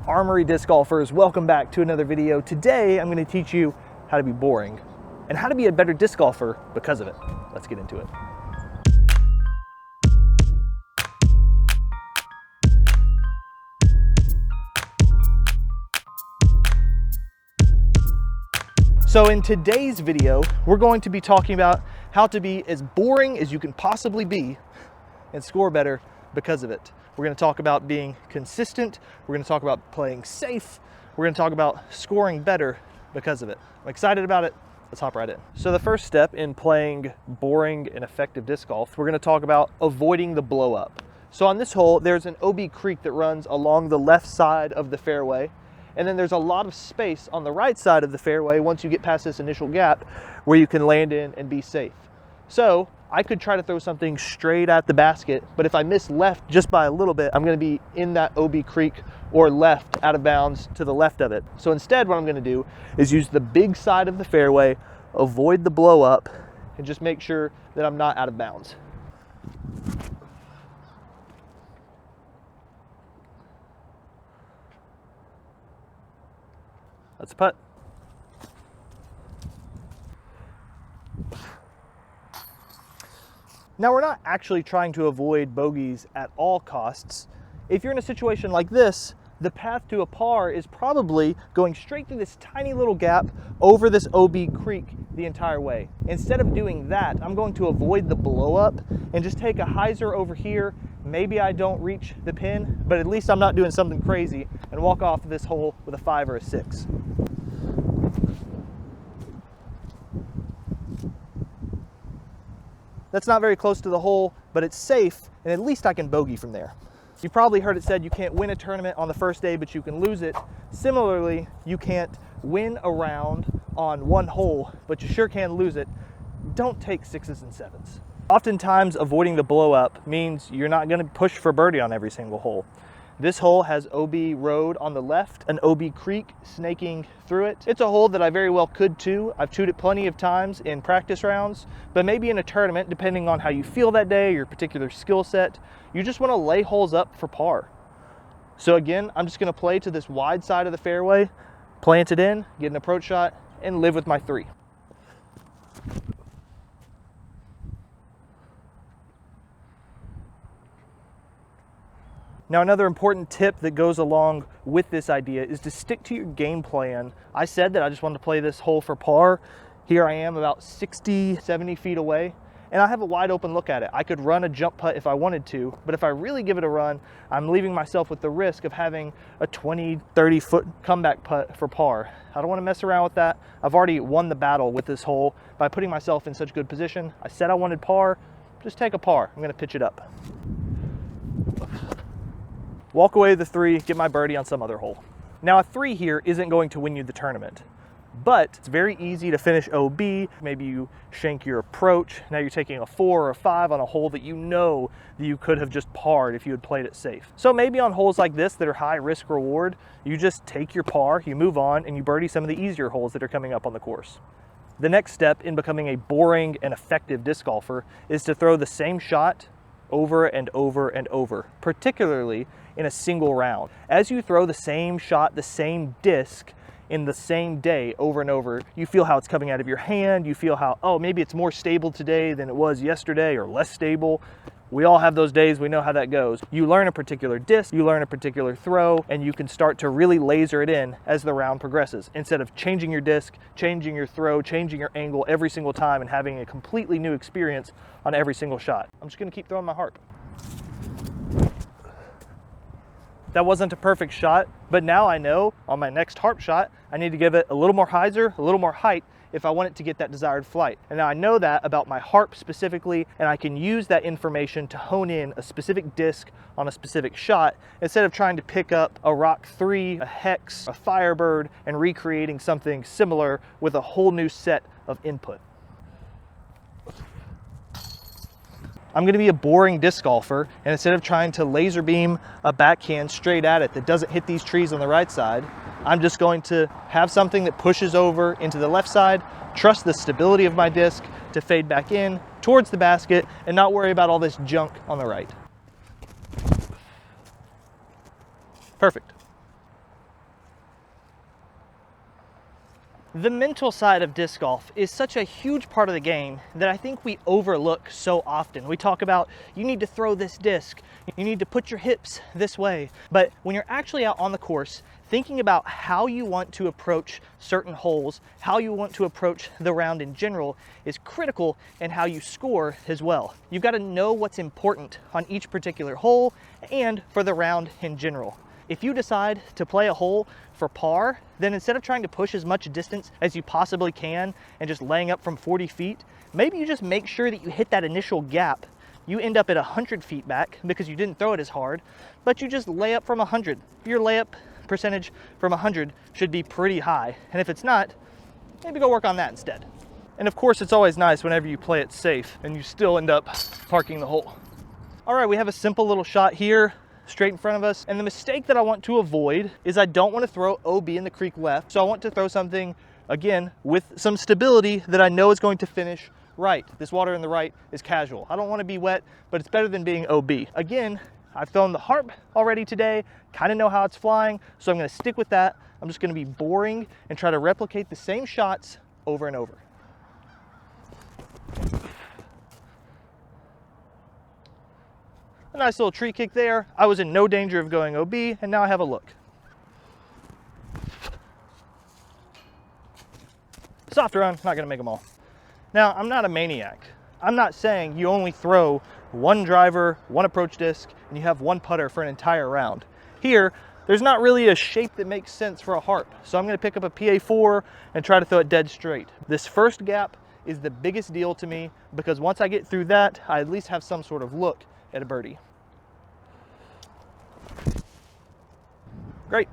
Armory disc golfers, welcome back to another video. Today I'm going to teach you how to be boring and how to be a better disc golfer because of it. Let's get into it. So in today's video, we're going to be talking about how to be as boring as you can possibly be and score better because of it. We're going to talk about being consistent. We're going to talk about playing safe. We're going to talk about scoring better because of it. I'm excited about it. Let's hop right in. So the first step in playing boring and effective disc golf, we're going to talk about avoiding the blow up. So on this hole, there's an OB creek that runs along the left side of the fairway. And then there's a lot of space on the right side of the fairway once you get past this initial gap where you can land in and be safe. So I could try to throw something straight at the basket, but if I miss left just by a little bit, I'm going to be in that OB creek or left out of bounds to the left of it. So instead what I'm going to do is use the big side of the fairway, avoid the blow up, and just make sure that I'm not out of bounds. That's a putt. Now we're not actually trying to avoid bogeys at all costs. If you're in a situation like this, the path to a par is probably going straight through this tiny little gap over this OB creek the entire way. Instead of doing that, I'm going to avoid the blow up and just take a hyzer over here. Maybe I don't reach the pin, but at least I'm not doing something crazy and walk off this hole with a 5 or a 6. That's not very close to the hole, but it's safe, and at least I can bogey from there. You probably heard it said you can't win a tournament on the first day, but you can lose it. Similarly, you can't win a round on one hole, but you sure can lose it. Don't take 6s and 7s. Oftentimes, avoiding the blow up means you're not going to push for birdie on every single hole. This hole has OB road on the left, an OB creek snaking through it. It's a hole that I very well could too. I've chewed it plenty of times in practice rounds, but maybe in a tournament, depending on how you feel that day, your particular skill set, you just want to lay holes up for par. So again, I'm just going to play to this wide side of the fairway, plant it in, get an approach shot, and live with my 3. Now, another important tip that goes along with this idea is to stick to your game plan. I said that I just wanted to play this hole for par. Here I am about 60, 70 feet away, and I have a wide open look at it. I could run a jump putt if I wanted to, but if I really give it a run, I'm leaving myself with the risk of having a 20, 30 foot comeback putt for par. I don't want to mess around with that. I've already won the battle with this hole by putting myself in such good position. I said I wanted par, just take a par. I'm going to pitch it up. Walk away the 3, get my birdie on some other hole. Now a 3 here isn't going to win you the tournament, but it's very easy to finish OB. Maybe you shank your approach. Now you're taking a 4 or a 5 on a hole that you know that you could have just parred if you had played it safe. So maybe on holes like this that are high risk reward, you just take your par, you move on, and you birdie some of the easier holes that are coming up on the course. The next step in becoming a boring and effective disc golfer is to throw the same shot over and over and over, particularly in a single round. As you throw the same shot, the same disc in the same day over and over, you feel how it's coming out of your hand. You feel how, oh, maybe it's more stable today than it was yesterday or less stable. We all have those days, we know how that goes. You learn a particular disc, you learn a particular throw, and you can start to really laser it in as the round progresses, instead of changing your disc, changing your throw, changing your angle every single time and having a completely new experience on every single shot. I'm just gonna keep throwing my harp. That wasn't a perfect shot, but now I know on my next harp shot, I need to give it a little more hyzer, a little more height if I want it to get that desired flight. And now I know that about my harp specifically, and I can use that information to hone in a specific disc on a specific shot instead of trying to pick up a Rock 3, a Hex, a Firebird, and recreating something similar with a whole new set of input. I'm going to be a boring disc golfer, and instead of trying to laser beam a backhand straight at it that doesn't hit these trees on the right side, I'm just going to have something that pushes over into the left side, trust the stability of my disc to fade back in towards the basket, and not worry about all this junk on the right. Perfect. The mental side of disc golf is such a huge part of the game that I think we overlook so often. We talk about, you need to throw this disc, you need to put your hips this way. But when you're actually out on the course, thinking about how you want to approach certain holes, how you want to approach the round in general is critical in how you score as well. You've got to know what's important on each particular hole and for the round in general. If you decide to play a hole for par, then instead of trying to push as much distance as you possibly can and just laying up from 40 feet, maybe you just make sure that you hit that initial gap. You end up at 100 feet back because you didn't throw it as hard, but you just lay up from 100. Your layup percentage from 100 should be pretty high. And if it's not, maybe go work on that instead. And of course, it's always nice whenever you play it safe and you still end up parking the hole. All right, we have a simple little shot here straight in front of us. And the mistake that I want to avoid is I don't want to throw OB in the creek left. So I want to throw something, again, with some stability that I know is going to finish right. This water in the right is casual. I don't want to be wet, but it's better than being OB. Again, I've thrown the harp already today, kind of know how it's flying, so I'm going to stick with that. I'm just going to be boring and try to replicate the same shots over and over. A nice little tree kick there. I was in no danger of going OB, and now I have a look. Soft run, not gonna make them all. Now, I'm not a maniac. I'm not saying you only throw one driver, one approach disc, and you have one putter for an entire round. Here, there's not really a shape that makes sense for a harp, so I'm gonna pick up a PA4 and try to throw it dead straight. This first gap is the biggest deal to me because once I get through that, I at least have some sort of look at a birdie. Great.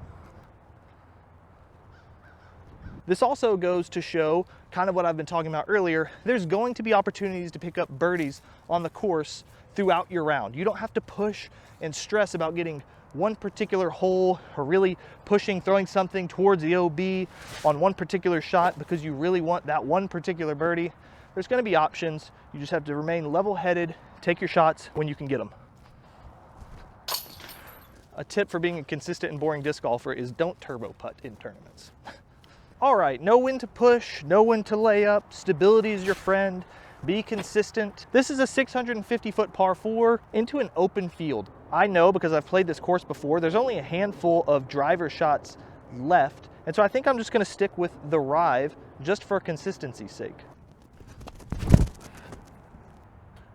This also goes to show kind of what I've been talking about earlier. There's going to be opportunities to pick up birdies on the course throughout your round. You don't have to push and stress about getting one particular hole or really pushing, throwing something towards the OB on one particular shot because you really want that one particular birdie. There's going to be options. You just have to remain level-headed, take your shots when you can get them. A tip for being a consistent and boring disc golfer is don't turbo putt in tournaments. All right, know when to push, know when to lay up, stability is your friend, be consistent. This is a 650-foot par 4 into an open field. I know because I've played this course before, there's only a handful of driver shots left, and so I think I'm just gonna stick with the rive just for consistency's sake.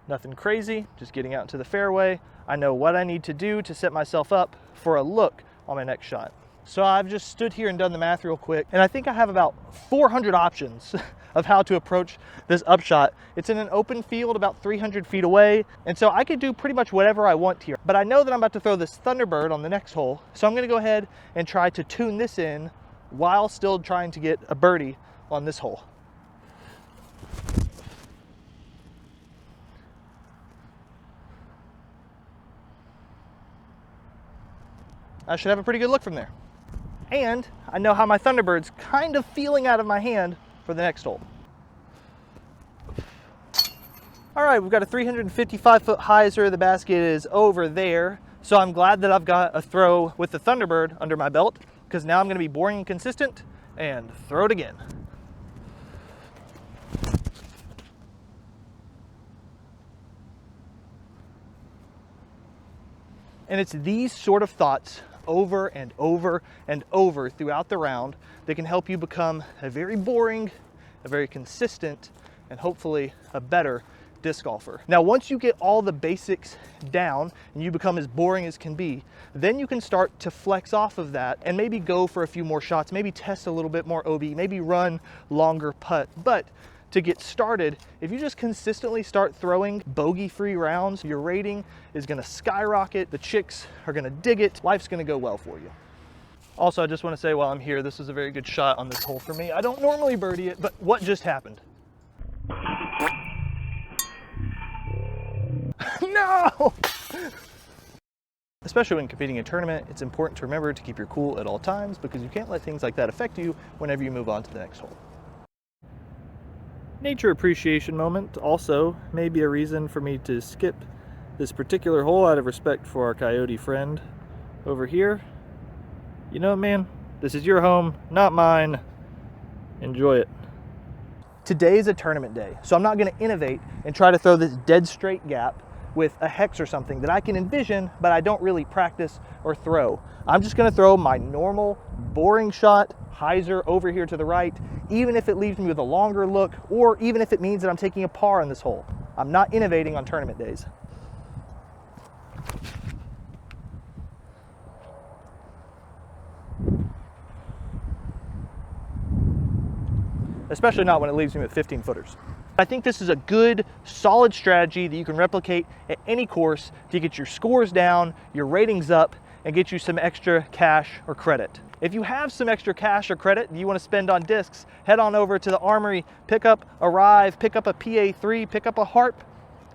Nothing crazy, just getting out into the fairway. I know what I need to do to set myself up for a look on my next shot. So I've just stood here and done the math real quick, and I think I have about 400 options of how to approach this upshot. It's in an open field about 300 feet away, and so I could do pretty much whatever I want here. But I know that I'm about to throw this Thunderbird on the next hole, so I'm gonna go ahead and try to tune this in while still trying to get a birdie on this hole. I should have a pretty good look from there. And I know how my Thunderbird's kind of feeling out of my hand for the next hole. All right, we've got a 355-foot hyzer. The basket is over there. So I'm glad that I've got a throw with the Thunderbird under my belt because now I'm gonna be boring and consistent and throw it again. And it's these sort of thoughts over and over and over throughout the round that can help you become a very boring, a very consistent, and hopefully a better disc golfer. Now, once you get all the basics down and you become as boring as can be, then you can start to flex off of that and maybe go for a few more shots, maybe test a little bit more OB, maybe run longer putt. But to get started, if you just consistently start throwing bogey-free rounds, your rating is gonna skyrocket, the chicks are gonna dig it, life's gonna go well for you. Also, I just wanna say while I'm here, this is a very good shot on this hole for me. I don't normally birdie it, but what just happened? No! Especially when competing in a tournament, it's important to remember to keep your cool at all times because you can't let things like that affect you whenever you move on to the next hole. Nature appreciation moment also may be a reason for me to skip this particular hole out of respect for our coyote friend over here. You know, man, this is your home, not mine, Enjoy it. Today is a tournament day, so I'm not going to innovate and try to throw this dead straight gap with a hex or something that I can envision, but I don't really practice or throw. I'm just going to throw my normal, boring shot, hyzer over here to the right, even if it leaves me with a longer look, or even if it means that I'm taking a par on this hole. I'm not innovating on tournament days. Especially not when it leaves me with 15 footers. I think this is a good, solid strategy that you can replicate at any course to get your scores down, your ratings up, and get you some extra cash or credit. If you have some extra cash or credit that you want to spend on discs, head on over to the Armory, pick up a Rive, pick up a PA3, pick up a Harp,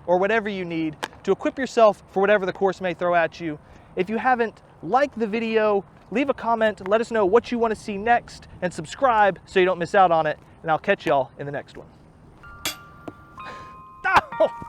or whatever you need to equip yourself for whatever the course may throw at you. If you haven't liked the video, leave a comment, let us know what you want to see next, and subscribe so you don't miss out on it. And I'll catch y'all in the next one. Oh!